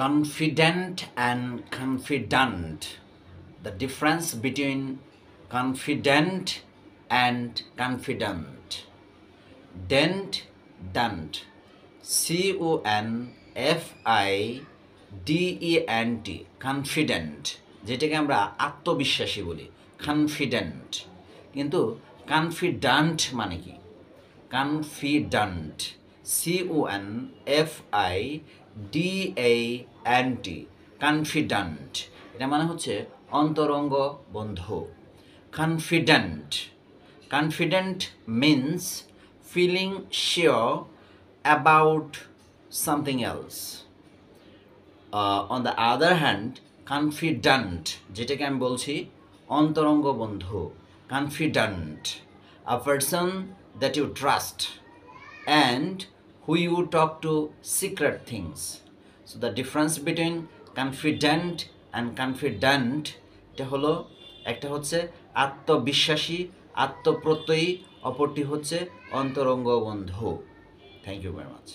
Confident and confident. The difference between confident and confident. Dent, dant. CONFIDENT. Confident, যেটাকে আমরা আত্মবিশ্বাসী বলি, confident. কিন্তু কনফিডেন্ট মানে কি? কনফিডেন্ট, CONFIDENT, কনফিডেন্ট, এটা মানে হচ্ছে অন্তরঙ্গ বন্ধু। Confident, confident means feeling sure about something else. On the other hand, confident, যেটাকে আমি বলছি অন্তরঙ্গ বন্ধু, confident, a person that you trust and who you talk to secret things. So the difference between confident and confident এটা হলো, একটা হচ্ছে আত্মবিশ্বাসী, আত্মপ্রত্যয়ী, অপরটি হচ্ছে অন্তরঙ্গ বন্ধু। Thank you very much.